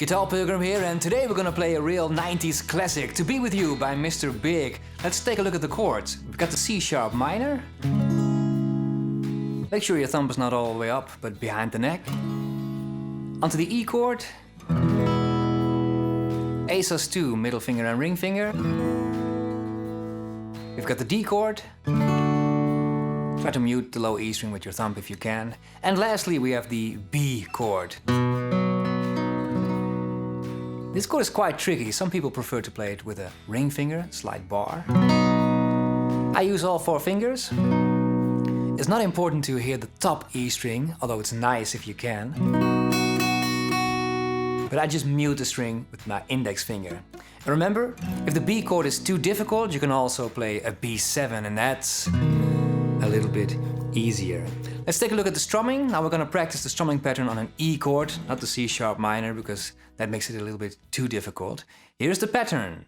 Guitar Pilgrim here, and today we're gonna play a real 90s classic, To Be With You by Mr. Big. Let's take a look at the chords. We've got the C sharp minor. Make sure your thumb is not all the way up, but behind the neck. Onto the E chord. A sus2, middle finger and ring finger. We've got the D chord. Try to mute the low E string with your thumb if you can. And lastly, we have the B chord. This chord is quite tricky. Some people prefer to play it with a ring finger, slide bar. I use all 4 fingers. It's not important to hear the top E string, although it's nice if you can. But I just mute the string with my index finger. And remember, if the B chord is too difficult, you can also play a B7, and that's a little bit easier. Let's take a look at the strumming. Now we're going to practice the strumming pattern on an E chord, not the C sharp minor, because that makes it a little bit too difficult. Here's the pattern.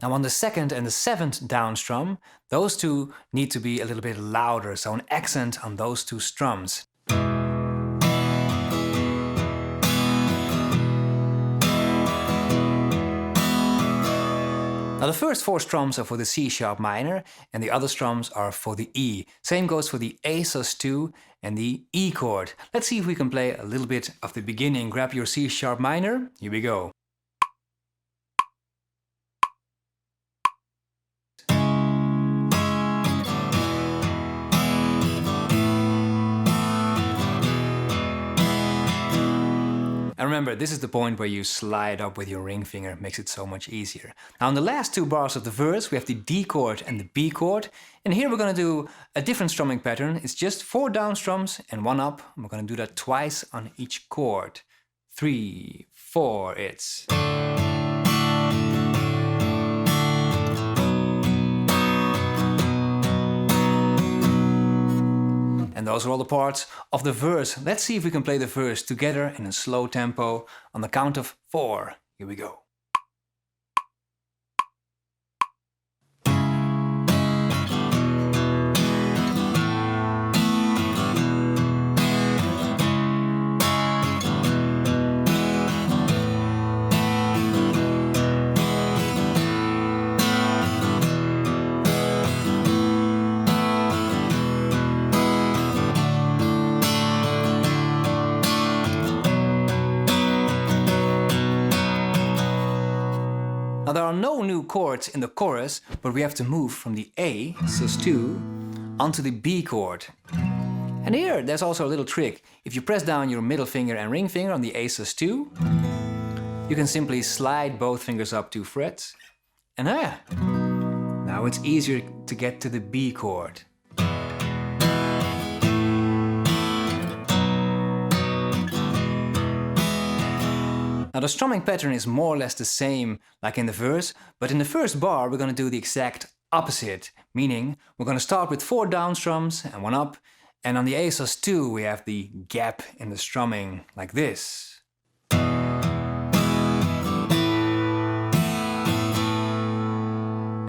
Now on the 2nd and the 7th down strum, those two need to be a little bit louder, so an accent on those 2 strums. Now the first 4 strums are for the C sharp minor, and the other strums are for the E. Same goes for the A sus2 and the E chord. Let's see if we can play a little bit of the beginning. Grab your C sharp minor. Here we go. And remember, this is the point where you slide up with your ring finger, it makes it so much easier. Now in the last 2 bars of the verse, we have the D chord and the B chord. And here we're going to do a different strumming pattern. It's just 4 down strums and 1 up. And we're going to do that twice on each chord. 3, 4, it's... And those are all the parts of the verse. Let's see if we can play the verse together in a slow tempo on the count of 4. Here we go. Now there are no new chords in the chorus, but we have to move from the A sus2 onto the B chord. And here there's also a little trick. If you press down your middle finger and ring finger on the A sus2, you can simply slide both fingers up 2 frets. And now it's easier to get to the B chord. Now the strumming pattern is more or less the same like in the verse, but in the first bar we're going to do the exact opposite, meaning we're going to start with 4 down strums and 1 up, and on the A sus2 we have the gap in the strumming like this.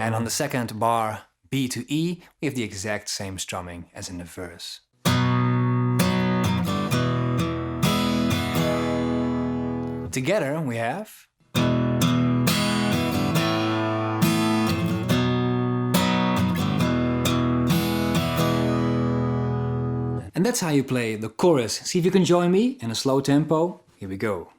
And on the 2nd bar, B to E, we have the exact same strumming as in the verse. Together we have... And that's how you play the chorus. See if you can join me in a slow tempo. Here we go.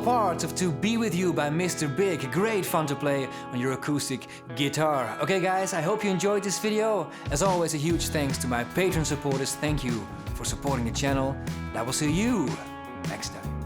parts of To Be With You by Mr. Big. Great fun to play on your acoustic guitar. Okay guys, I hope you enjoyed this video. As always, a huge thanks to my Patreon supporters. Thank you for supporting the channel. And I will see you next time.